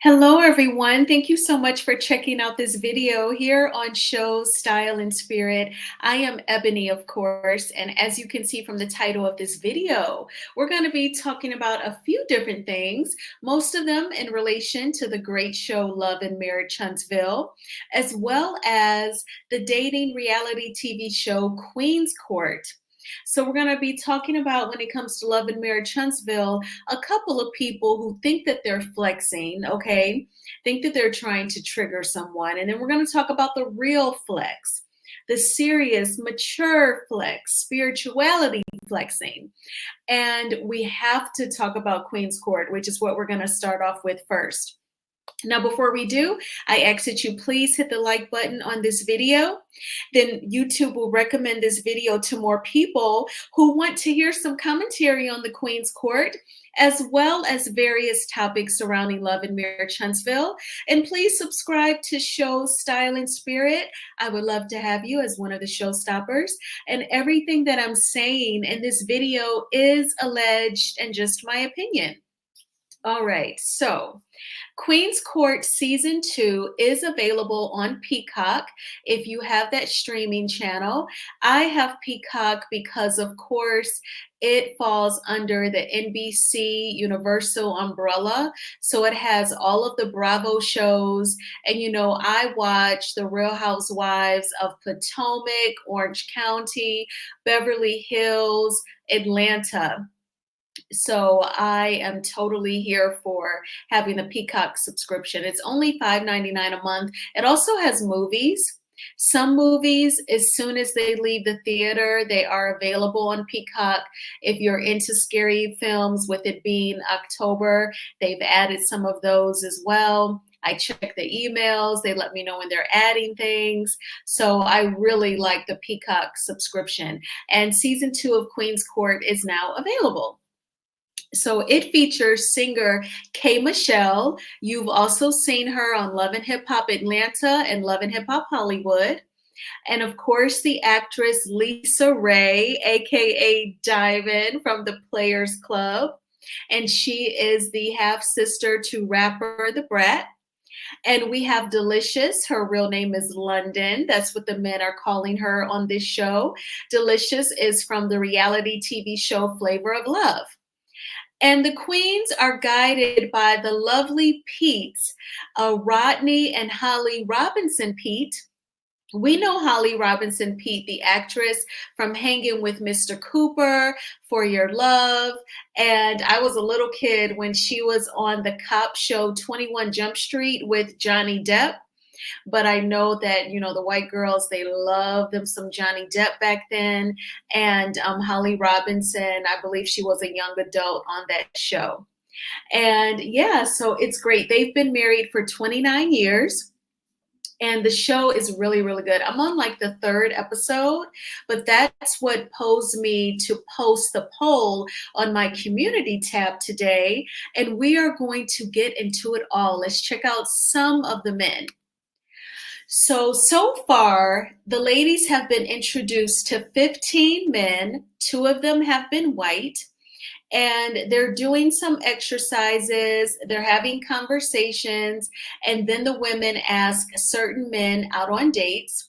Hello, everyone. Thank you so much for checking out this video here on Show Style and Spirit. I am Ebony, of course, and as you can see from the title of this video, we're going to be talking about a few different things, most of them in relation to the great show Love and Marriage Huntsville, as well as the dating reality TV show Queen's Court. So we're going to be talking about when it comes to Love and Marriage Huntsville, a couple of people who think that they're flexing, okay? Think that they're trying to trigger someone. And then we're going to talk about the real flex, the serious, mature flex, spirituality flexing. And we have to talk about Queen's Court, which is what we're going to start off with first. Now, before we do, I ask that you please hit the like button on this video. Then YouTube will recommend this video to more people who want to hear some commentary on the Queen's Court, as well as various topics surrounding Love and Marriage Huntsville. And please subscribe to Show Style and Spirit. I would love to have you as one of the showstoppers. And everything that I'm saying in this video is alleged and just my opinion. All right, so Queen's Court Season 2 is available on Peacock if you have that streaming channel. I have Peacock because, of course, it falls under the NBC Universal umbrella. So it has all of the Bravo shows. And, I watch The Real Housewives of Potomac, Orange County, Beverly Hills, Atlanta. So I am totally here for having the Peacock subscription. It's only $5.99 a month. It also has movies. Some movies, as soon as they leave the theater, they are available on Peacock. If you're into scary films, with it being October, they've added some of those as well. I check the emails. They let me know when they're adding things. So I really like the Peacock subscription. And season 2 of Queen's Court is now available. So it features singer K. Michelle. You've also seen her on Love and Hip Hop Atlanta and Love and Hip Hop Hollywood. And of course, the actress Lisa Raye, aka Diamond from the Players Club. And she is the half sister to rapper The Brat. And we have Delicious. Her real name is London. That's what the men are calling her on this show. Delicious is from the reality TV show Flavor of Love. And the queens are guided by the lovely Pete's, Rodney and Holly Robinson Pete. We know Holly Robinson Pete, the actress, from Hanging with Mr. Cooper, For Your Love. And I was a little kid when she was on the cop show 21 Jump Street with Johnny Depp. But I know that, the white girls, they love them some Johnny Depp back then. And Holly Robinson, I believe she was a young adult on that show. And yeah, so it's great. They've been married for 29 years. And the show is really, really good. I'm on like the 3rd episode, but that's what posed me to post the poll on my community tab today. And we are going to get into it all. Let's check out some of the men. So far, the ladies have been introduced to 15 men. 2 of them have been white. And they're doing some exercises, they're having conversations, and then the women ask certain men out on dates.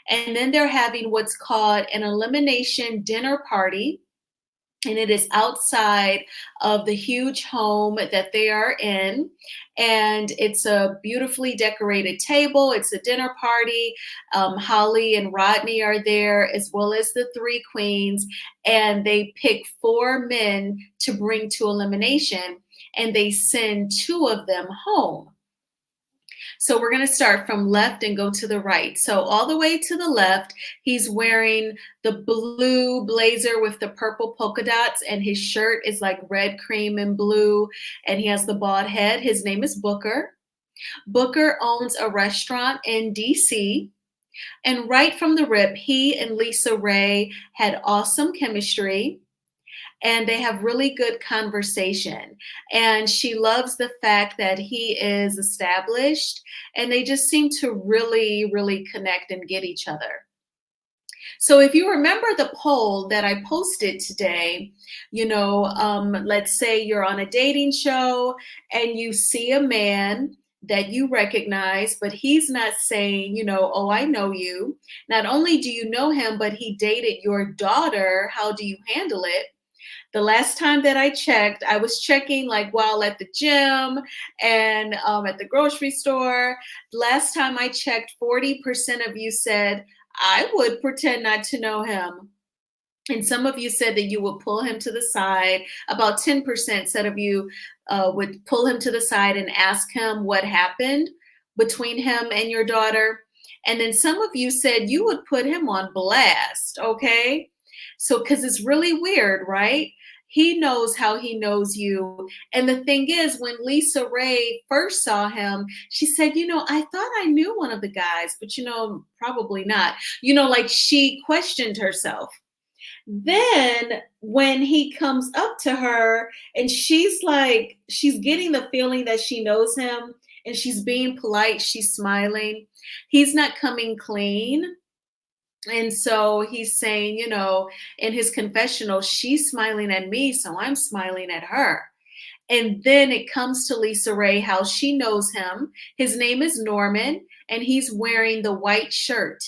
And then they're having what's called an elimination dinner party. And it is outside of the huge home that they are in. And it's a beautifully decorated table. It's a dinner party. Holly and Rodney are there, as well as the 3 queens. And they pick 4 men to bring to elimination. And they send 2 of them home. So we're going to start from left and go to the right. So all the way to the left, he's wearing the blue blazer with the purple polka dots, and his shirt is like red, cream, and blue, and he has the bald head. His name is Booker. Booker owns a restaurant in DC. And right from the rip, he and Lisa Raye had awesome chemistry. And they have really good conversation. And she loves the fact that he is established, and they just seem to really, really connect and get each other. So if you remember the poll that I posted today, let's say you're on a dating show and you see a man that you recognize, but he's not saying, oh, I know you. Not only do you know him, but he dated your daughter. How do you handle it? The last time that I checked, I was checking like while at the gym and at the grocery store. Last time I checked, 40% of you said, I would pretend not to know him. And some of you said that you would pull him to the side. About 10% said of you would pull him to the side and ask him what happened between him and your daughter. And then some of you said you would put him on blast, okay? So, because it's really weird, right? He knows how he knows you. And the thing is, when Lisa Raye first saw him, she said, I thought I knew one of the guys, but, probably not. Like she questioned herself. Then when he comes up to her and she's like, she's getting the feeling that she knows him and she's being polite, she's smiling. He's not coming clean. And so he's saying, in his confessional, she's smiling at me, so I'm smiling at her. And then it comes to Lisa Raye, how she knows him. His name is Norman, and he's wearing the white shirt.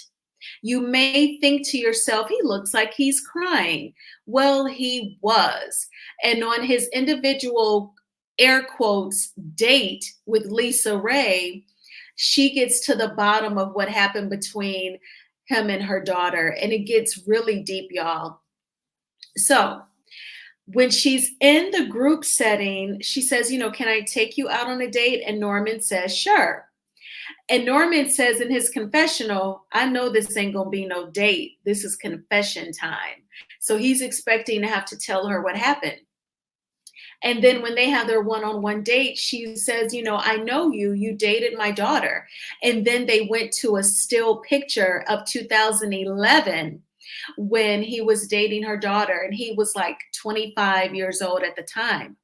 You may think to yourself, he looks like he's crying. Well, he was. And on his individual, air quotes, date with Lisa Raye, she gets to the bottom of what happened between him and her daughter. And it gets really deep, y'all. So when she's in the group setting, she says, can I take you out on a date? And Norman says, sure. And Norman says in his confessional, I know this ain't gonna be no date. This is confession time. So he's expecting to have to tell her what happened. And then when they have their one-on-one date, she says, I know you, you dated my daughter. And then they went to a still picture of 2011 when he was dating her daughter. And he was like 25 years old at the time.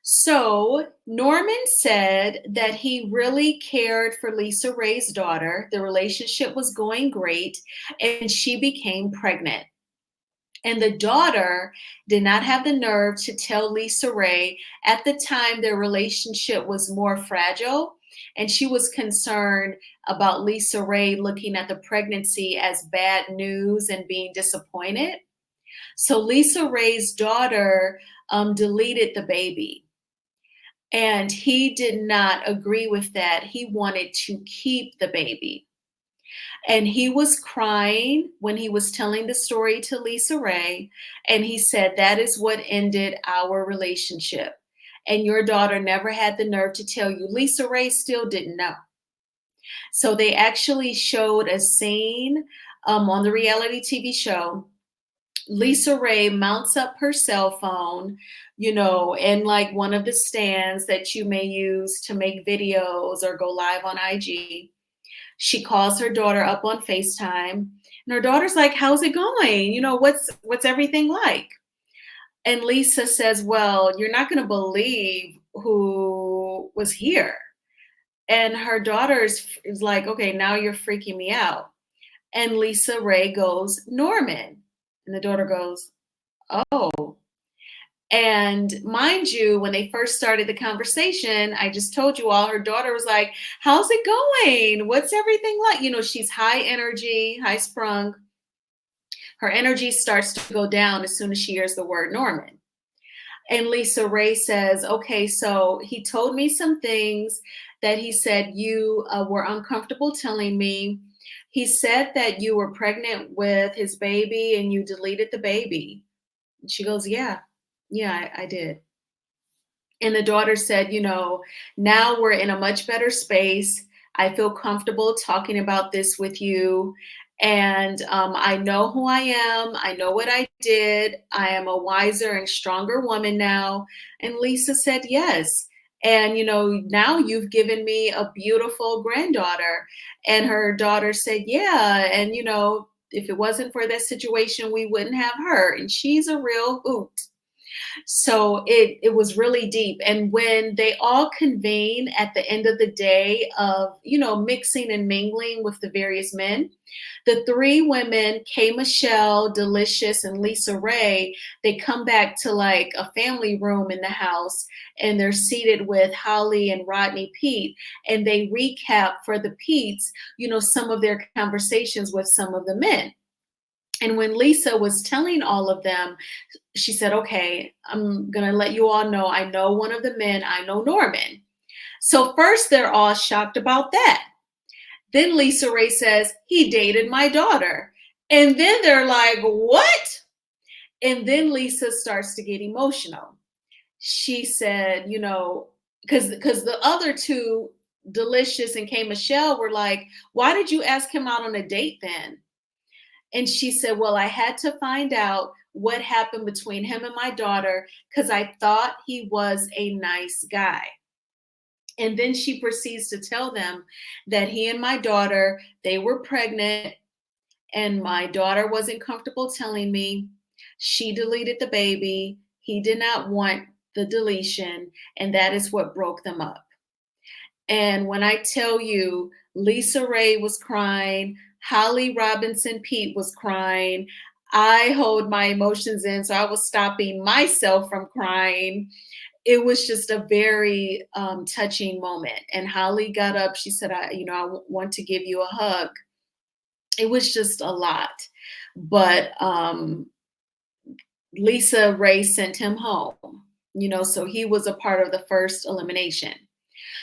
So Norman said that he really cared for Lisa Raye's daughter. The relationship was going great, and she became pregnant. And the daughter did not have the nerve to tell Lisa Raye. At the time, their relationship was more fragile, and she was concerned about Lisa Raye looking at the pregnancy as bad news and being disappointed. So Lisa Raye's daughter deleted the baby. And he did not agree with that. He wanted to keep the baby. And he was crying when he was telling the story to Lisa Raye. And he said, that is what ended our relationship. And your daughter never had the nerve to tell you. Lisa Raye still didn't know. So they actually showed a scene on the reality TV show. Lisa Raye mounts up her cell phone, in like one of the stands that you may use to make videos or go live on IG. She calls her daughter up on FaceTime, and her daughter's like, how's it going? What's everything like? And Lisa says, well, you're not going to believe who was here. And her daughter is like, okay, now you're freaking me out. And Lisa Raye goes, Norman. And the daughter goes, oh. And mind you, when they first started the conversation, I just told you all, her daughter was like, how's it going? What's everything like? She's high energy, high sprung. Her energy starts to go down as soon as she hears the word Norman. And Lisa Raye says, okay, so he told me some things that he said you were uncomfortable telling me. He said that you were pregnant with his baby and you deleted the baby. And she goes, yeah, I did. And the daughter said, now we're in a much better space. I feel comfortable talking about this with you. And I know who I am. I know what I did. I am a wiser and stronger woman now. And Lisa said, yes. And, now you've given me a beautiful granddaughter. And her daughter said, yeah. And, if it wasn't for that situation, we wouldn't have her. And she's a real hoot. So it was really deep. And when they all convene at the end of the day of, mixing and mingling with the various men, the three women, Kay Michelle, Delicious, and Lisa Raye, they come back to like a family room in the house, and they're seated with Holly and Rodney Pete, and they recap for the Petes, some of their conversations with some of the men. And when Lisa was telling all of them, she said, okay, I'm going to let you all know, I know one of the men, I know Norman. So first they're all shocked about that. Then Lisa Raye says, he dated my daughter. And then they're like, what? And then Lisa starts to get emotional. She said, because the other two, Delicious and Kay Michelle, were like, why did you ask him out on a date then? And she said, well, I had to find out what happened between him and my daughter because I thought he was a nice guy. And then she proceeds to tell them that he and my daughter, they were pregnant, and my daughter wasn't comfortable telling me. She deleted the baby. He did not want the deletion, and that is what broke them up. And when I tell you, Lisa Raye was crying, Holly Robinson Pete was crying. I hold my emotions in, so I was stopping myself from crying. It was just a very touching moment. And Holly got up. She said, I want to give you a hug. It was just a lot. But Lisa Raye sent him home, so he was a part of the first elimination.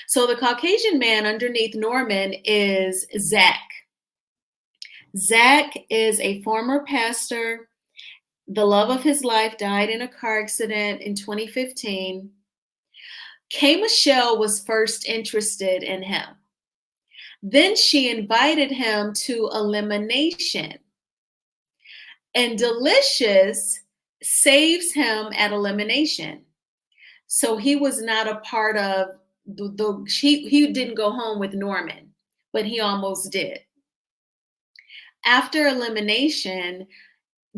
So the Caucasian man underneath Norman is Zach. Zach is a former pastor. The love of his life died in a car accident in 2015. Kay Michelle was first interested in him. Then she invited him to elimination. And Delicious saves him at elimination. So he was not a part of he didn't go home with Norman, but he almost did. After elimination,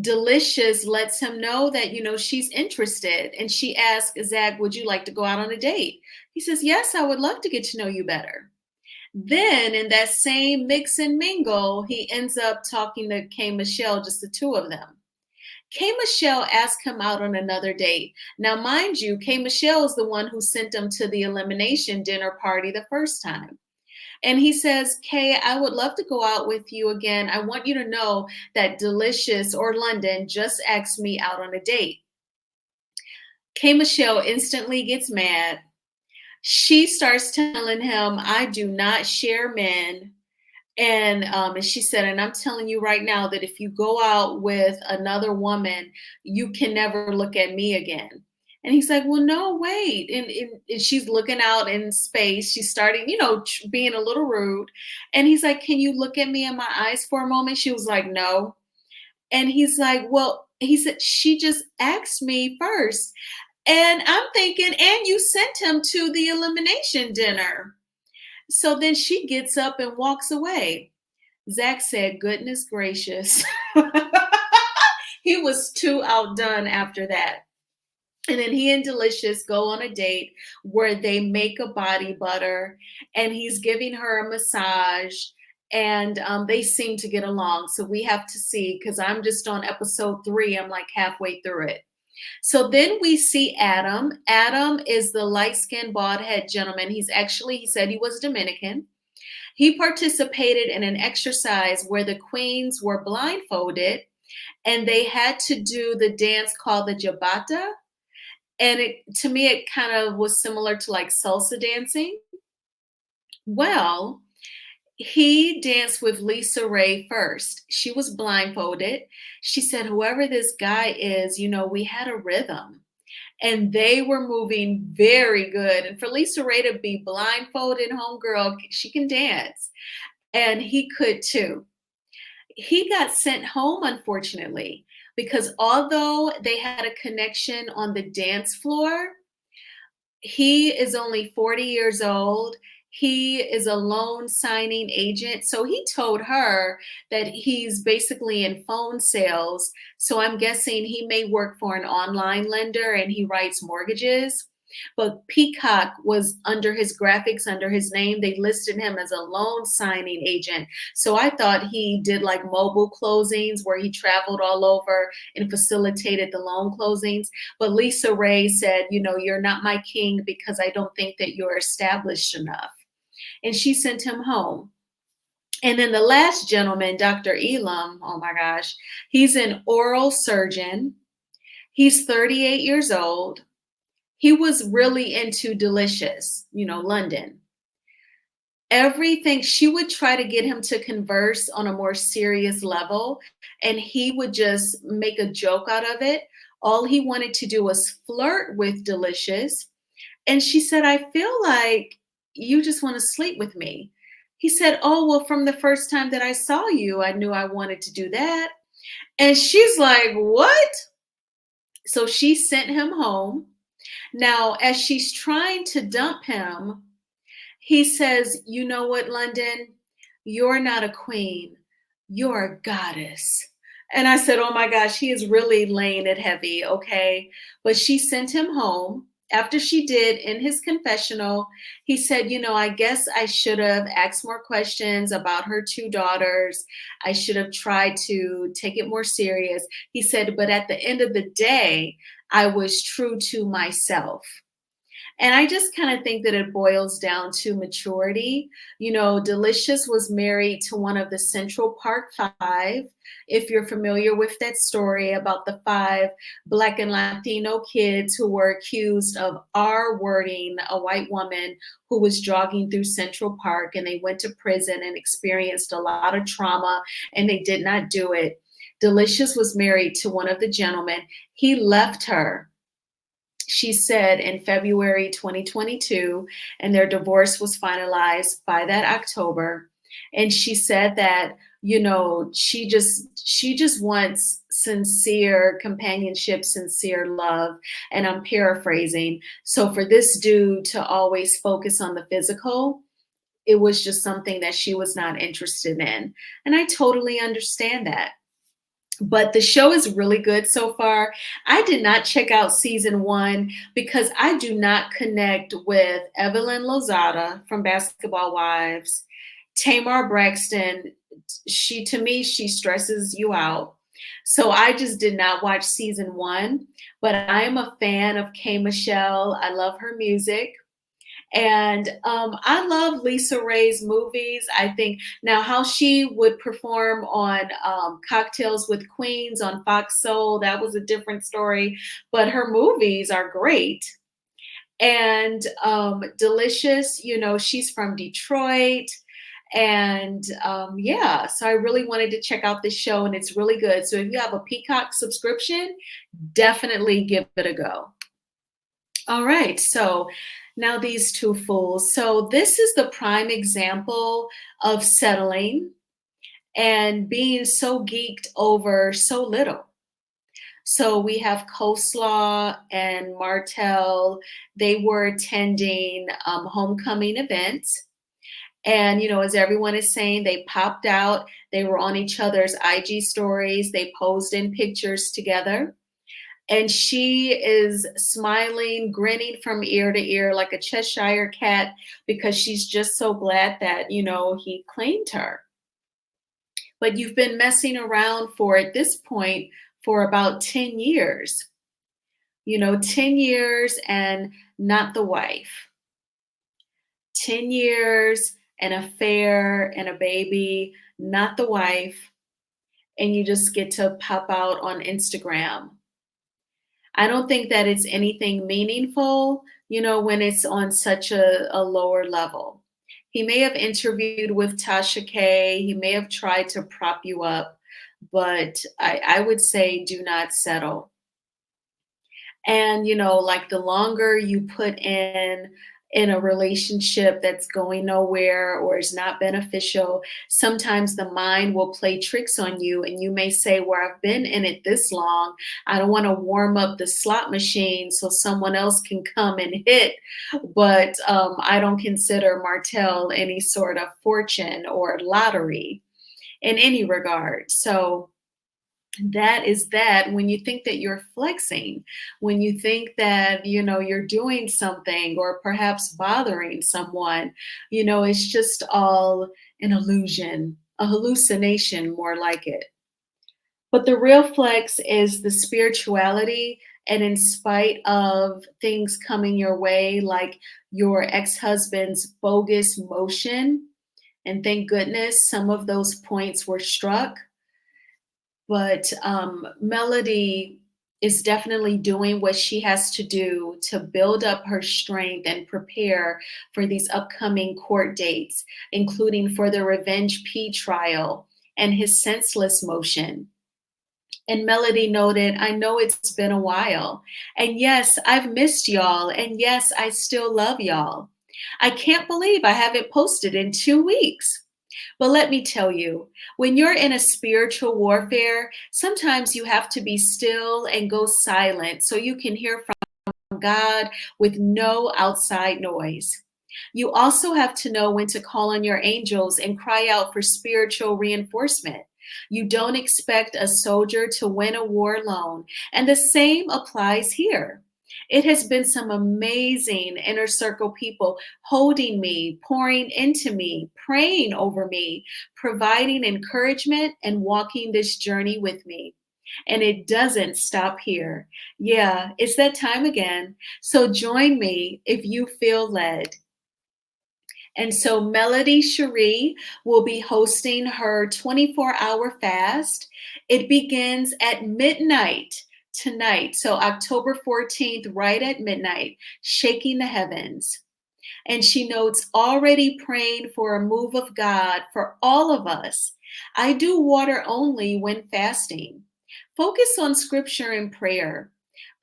Delicious lets him know that, she's interested. And she asks Zach, would you like to go out on a date? He says, yes, I would love to get to know you better. Then in that same mix and mingle, he ends up talking to Kay Michelle, just the two of them. Kay Michelle asked him out on another date. Now, mind you, Kay Michelle is the one who sent him to the elimination dinner party the first time. And he says, Kay, I would love to go out with you again. I want you to know that Delicious or London just asked me out on a date. Kay Michelle instantly gets mad. She starts telling him, I do not share men. And she said, and I'm telling you right now that if you go out with another woman, you can never look at me again. And he's like, well, no, wait. And she's looking out in space. She's starting, being a little rude. And he's like, can you look at me in my eyes for a moment? She was like, no. And he's like, well, he said, she just asked me first. And I'm thinking, and you sent him to the elimination dinner. So then she gets up and walks away. Zach said, goodness gracious. He was too outdone after that. And then he and Delicious go on a date where they make a body butter, and he's giving her a massage, and they seem to get along. So we have to see, because I'm just on episode 3. I'm like halfway through it. So then we see Adam. Adam is the light-skinned, bald-head gentleman. He said he was Dominican. He participated in an exercise where the queens were blindfolded, and they had to do the dance called the jabata. And to me, it kind of was similar to like salsa dancing. Well, he danced with Lisa Raye first. She was blindfolded. She said, whoever this guy is, we had a rhythm. And they were moving very good. And for Lisa Raye to be blindfolded, homegirl, she can dance. And he could too. He got sent home, unfortunately, because although they had a connection on the dance floor, he is only 40 years old. He is a loan signing agent. So he told her that he's basically in phone sales. So I'm guessing he may work for an online lender and he writes mortgages. But Peacock was under his graphics, under his name. They listed him as a loan signing agent. So I thought he did like mobile closings where he traveled all over and facilitated the loan closings. But Lisa Ray said, you're not my king because I don't think that you're established enough. And she sent him home. And then the last gentleman, Dr. Elam, oh my gosh, he's an oral surgeon. He's 38 years old. He was really into Delicious, London. Everything, she would try to get him to converse on a more serious level, and he would just make a joke out of it. All he wanted to do was flirt with Delicious. And she said, I feel like you just want to sleep with me. He said, oh, well, from the first time that I saw you, I knew I wanted to do that. And she's like, what? So she sent him home. Now, as she's trying to dump him, he says, you know what, London? You're not a queen. You're a goddess. And I said, oh my gosh, he is really laying it heavy. Okay. But she sent him home. After she did in his confessional, he said, I guess I should have asked more questions about her two daughters. I should have tried to take it more serious. He said, but at the end of the day, I was true to myself. And I just kind of think that it boils down to maturity. Delicious was married to one of the Central Park Five. If you're familiar with that story about the five Black and Latino kids who were accused of R-wording a white woman who was jogging through Central Park, and they went to prison and experienced a lot of trauma, and they did not do it. Delicious was married to one of the gentlemen. He left her, she said, in February 2022, and their divorce was finalized by that October. And she said that, she just wants sincere companionship, sincere love. And I'm paraphrasing. So for this dude to always focus on the physical, it was just something that she was not interested in. And I totally understand that. But the show is really good so far. I did not check out season 1 because I do not connect with Evelyn Lozada from Basketball Wives. Tamar Braxton, to me, she stresses you out. So I just did not watch season 1, but I am a fan of K. Michelle. I love her music. And I love Lisa Ray's movies. I think now how she would perform on Cocktails with Queens on Fox Soul, that was a different story. But her movies are great. And Delicious, she's from Detroit. And yeah, so I really wanted to check out this show, and it's really good. So if you have a Peacock subscription, definitely give it a go. All right, so now these two fools. So this is the prime example of settling and being so geeked over so little. So we have Coleslaw and Martell. They were attending homecoming events. And, as everyone is saying, they popped out. They were on each other's IG stories. They posed in pictures together. And she is smiling, grinning from ear to ear like a Cheshire cat because she's just so glad that, he claimed her. But you've been messing around for, at this point, for about 10 years. 10 years and not the wife. 10 years, an affair and a baby, not the wife. And you just get to pop out on Instagram. I don't think that it's anything meaningful, when it's on such a lower level. He may have interviewed with Tasha K. He may have tried to prop you up, but I would say do not settle. And, like the longer you put in in a relationship that's going nowhere or is not beneficial, sometimes the mind will play tricks on you, and you may say, well, I've been in it this long. I don't want to warm up the slot machine so someone else can come and hit, but I don't consider Martell any sort of fortune or lottery in any regard. So that is that. When you think that you're flexing, when you think that, you're doing something or perhaps bothering someone, it's just all an illusion, a hallucination, more like it. But the real flex is the spirituality. And in spite of things coming your way, like your ex-husband's bogus motion, and thank goodness some of those points were struck, but Melody is definitely doing what she has to do to build up her strength and prepare for these upcoming court dates, including for the Revenge P trial and his senseless motion. And Melody noted, I know it's been a while. And yes, I've missed y'all. And yes, I still love y'all. I can't believe I haven't posted in 2 weeks. But let me tell you, when you're in a spiritual warfare, sometimes you have to be still and go silent so you can hear from God with no outside noise. You also have to know when to call on your angels and cry out for spiritual reinforcement. You don't expect a soldier to win a war alone, and the same applies here. It has been some amazing inner circle people holding me, pouring into me, praying over me, providing encouragement, and walking this journey with me. And it doesn't stop here. Yeah, it's that time again. So join me if you feel led. And so Melody Cherie will be hosting her 24-hour fast. It begins at midnight tonight. So October 14th, right at midnight, shaking the heavens. And she notes, already praying for a move of God for all of us. I do water only when fasting. Focus on scripture and prayer.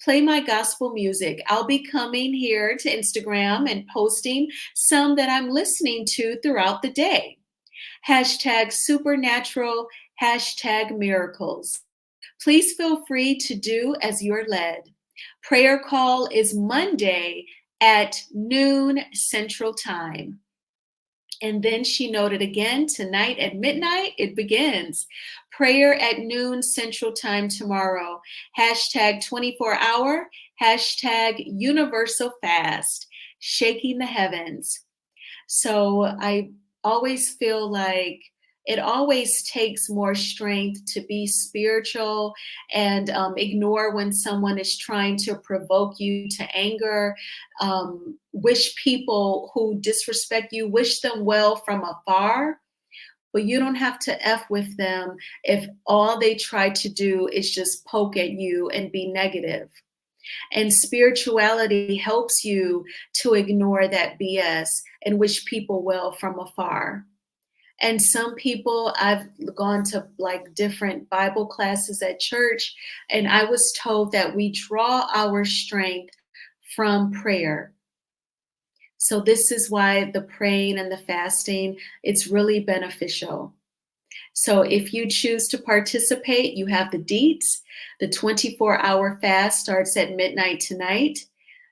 Play my gospel music. I'll be coming here to Instagram and posting some that I'm listening to throughout the day. Hashtag supernatural, hashtag miracles. Please feel free to do as you're led. Prayer call is Monday at noon Central Time. And then she noted again, tonight at midnight, it begins. Prayer at noon Central Time tomorrow. Hashtag 24-hour, hashtag universal fast, shaking the heavens. So I always feel like it always takes more strength to be spiritual and ignore when someone is trying to provoke you to anger. Wish people who disrespect you, wish them well from afar, but you don't have to F with them if all they try to do is just poke at you and be negative. And spirituality helps you to ignore that BS and wish people well from afar. And some people, I've gone to like different Bible classes at church, and I was told that we draw our strength from prayer. So this is why the praying and the fasting, it's really beneficial. So if you choose to participate, you have the deets. The 24-hour fast starts at midnight tonight.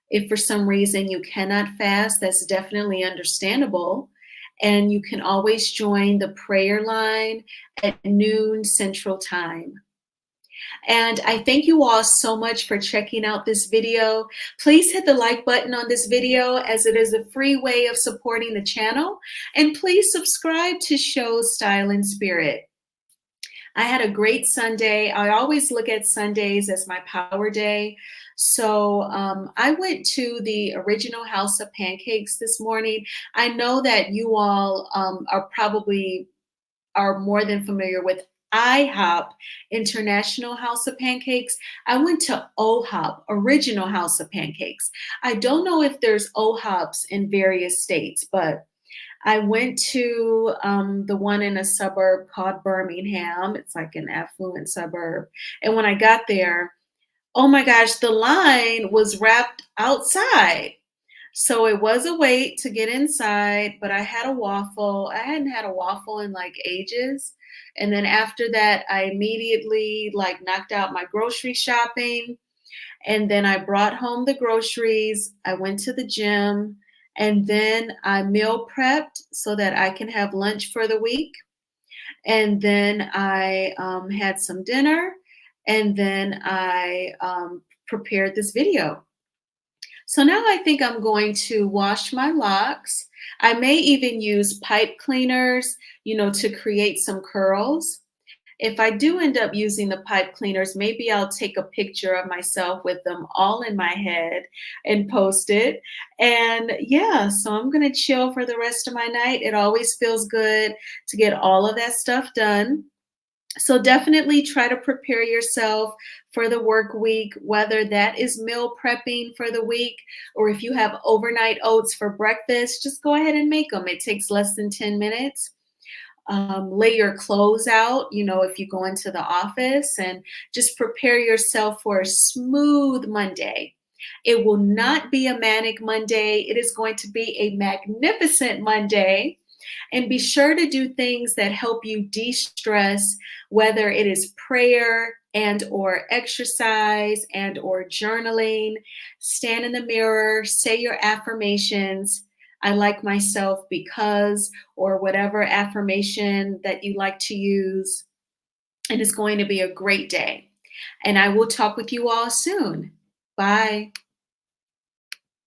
If for some reason you cannot fast, that's definitely understandable. And you can always join the prayer line at noon Central Time. And I thank you all so much for checking out this video. Please hit the like button on this video, as it is a free way of supporting the channel. And please subscribe to Show Style and Spirit. I had a great Sunday. I always look at Sundays as my power day. So I went to the original House of Pancakes this morning. I know that you all are more than familiar with IHOP, International House of Pancakes. I went to OHOP, Original House of Pancakes. I don't know if there's OHOPs in various states, but I went to the one in a suburb called Birmingham. It's like an affluent suburb. And when I got there, oh my gosh, the line was wrapped outside. So it was a wait to get inside, but I had a waffle. I hadn't had a waffle in like ages. And then after that, I immediately like knocked out my grocery shopping. And then I brought home the groceries. I went to the gym. And then I meal prepped so that I can have lunch for the week. And then I had some dinner. And then I prepared this video. So now I think I'm going to wash my locks. I may even use pipe cleaners, to create some curls. If I do end up using the pipe cleaners, maybe I'll take a picture of myself with them all in my head and post it. And yeah, so I'm going to chill for the rest of my night. It always feels good to get all of that stuff done. So definitely try to prepare yourself for the work week, whether that is meal prepping for the week or if you have overnight oats for breakfast, just go ahead and make them. It takes less than 10 minutes. Lay your clothes out, if you go into the office, and just prepare yourself for a smooth Monday. It will not be a manic Monday. It is going to be a magnificent Monday. And be sure to do things that help you de-stress, whether it is prayer and or exercise and or journaling. Stand in the mirror, say your affirmations. I like myself because, or whatever affirmation that you like to use. And it's going to be a great day. And I will talk with you all soon. Bye.